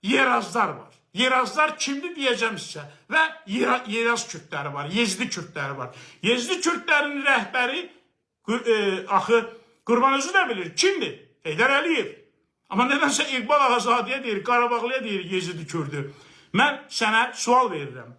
Yerazlar var. Yerazlar kimdir diyeceğim size. Ve Yeraz Kürtleri var. Yezdi Kürtleri var. Yezdi Kürtlerin rehberi axı Qurban özü də bilir. Kimdir? Heydər Əliyev. Amma nədənsə İqbal Ağazadiyə deyir, Qarabağlıya deyir Yezidi Kürdü. Mən sənə sual verirəm.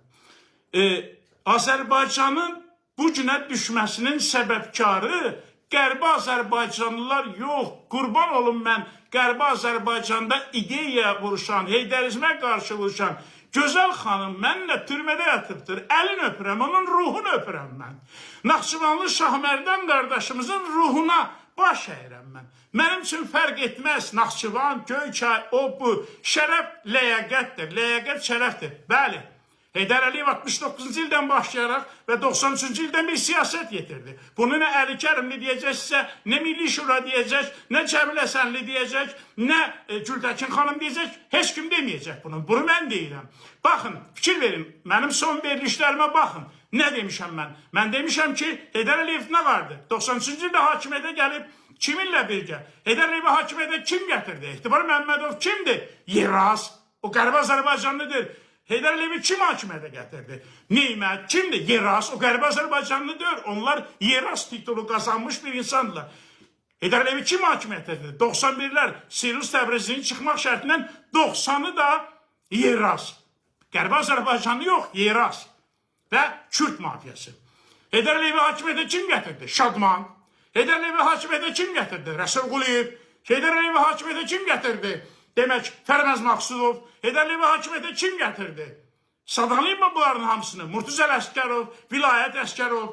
Azərbaycanın bu günə düşməsinin səbəbkarı Qərbi Azərbaycanlılar yox. Qurban olun mən Qərbi Azərbaycanda ideya vuruşan, heydərizmə qarşı vuruşan Gözəl xanım mənimlə türmədə yatıbdır. Əlin öpürəm, onun ruhunu öpürəm mən. Naxçıvanlı Şahmərdan qardaşımızın ruhuna baş əyirəm mən. Mənim üçün fərq etməz. Naxçıvan, Göyçay, o bu. Şərəf ləyaqətdir. Ləyaqət şərəfdir. Bəli. Heydər Əliyev 69-cu ildən başlayaraq və 93-cü ildən bir siyasət yetirdi. Bunu nə Əli Kərimli deyəcək sizə, nə Milli Şura deyəcək, nə Cəbril Həsənli deyəcək, nə Gültəkin xanım deyəcək, heç kim deməyəcək bunu. Bunu mən deyirəm. Baxın, fikir verin, mənim son verilişlərimə baxın. Nə demişəm mən? Mən demişəm ki, Heydər Əliyev nə vardı? 93-cü ildə hakimiyyətə gəlib, kiminlə birgə? Heydər Əliyevi hakimiyyətə kim gətirdi? Etibar Məmmədov kimdir? Yeraz. O Qərbi Azərbaycanlıdır. Heydər Əliyevi kim hakimiyyətə gətirdi? Neymət kimdir? Yeraz. O Qərbi Azərbaycanlıdır. Onlar Yeraz titulu qazanmış bir insandılar. Heydər Əliyevi kim hakimiyyətə gətirdi? 91'lər Sirus Təbrizinin çıxmaq şərtindən 90'ı da Yeraz. Qərbi Azərbaycanlı yox, Yeraz. Və Kürt mafiyası. Heydər Əliyevi hakimiyyətə kim gətirdi? Şadman. Heydər Əliyevi hakimiyyətə kim gətirdi? Rəsul Quliyev. Heydər Əliyevi hakimiyyətə kim gətirdi? Demək, Fərməz Maqsudov. Heydər Əliyevi hakimiyyətə kim gətirdi? Sadalayım mı bunların hamısını? Murtuzəl Əskərov, Vilayət Əskərov.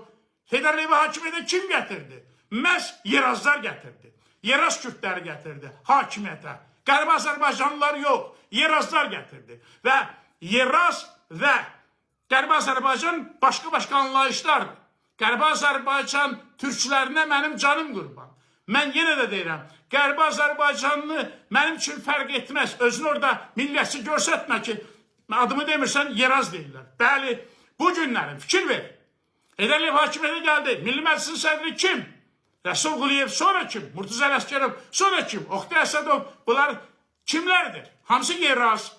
Heydər Əliyevi hakimiyyətə kim gətirdi? Məhz Yerazlar gətirdi. Yeraz Kürtləri gətirdi hakimiyyətə. Qərbi Azərbaycanlılar yox, Yerazlar gətirdi. Və Yeraz və Qərbi Azərbaycan başqa anlayışlardır. Qərbi Azərbaycan türkçülərinə mənim canım qurban. Mən yenə də deyirəm, Qərbi Azərbaycanlı mənim üçün fərq etməz. Özünü orada millətçi görsətmə ki, adımı demirsən, Yeraz deyirlər. Bəli, bu günlərin fikir ver. Heydər Əliyev hakimiyyətə gəldi. Milli Məclisin sədri kim? Rəsul Quliyev, sonra kim? Murtuzəl Əskərov, sonra kim? Oxtay Əsədov, bunlar kimlərdir? Hamısı Yeraz.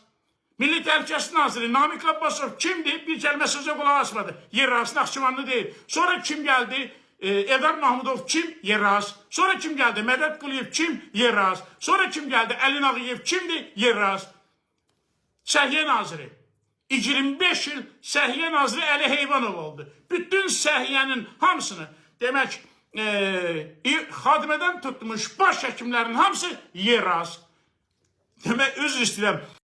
Milli Təhlükəsizlik Naziri Namiq Abbasov kimdir? Bir kəlmə sözə qulaq asmadı. Yeraz, Naxçıvanlı deyil. Sonra kim gəldi? Eldar Mahmudov kim? Yeraz. Sonra kim geldi? Mədəd Quliyev kim? Yeraz. Sonra kim geldi? Əlin Ağayev kimdir? Yeraz. Səhiyyə Naziri. 25 yıl Səhiyyə Naziri Əli Heyvanov oldu. Bütün səhiyyənin hamısını, demək, xadimədən tutmuş baş həkimlərin hamısı Yeraz. Demək, üzr istəyirəm.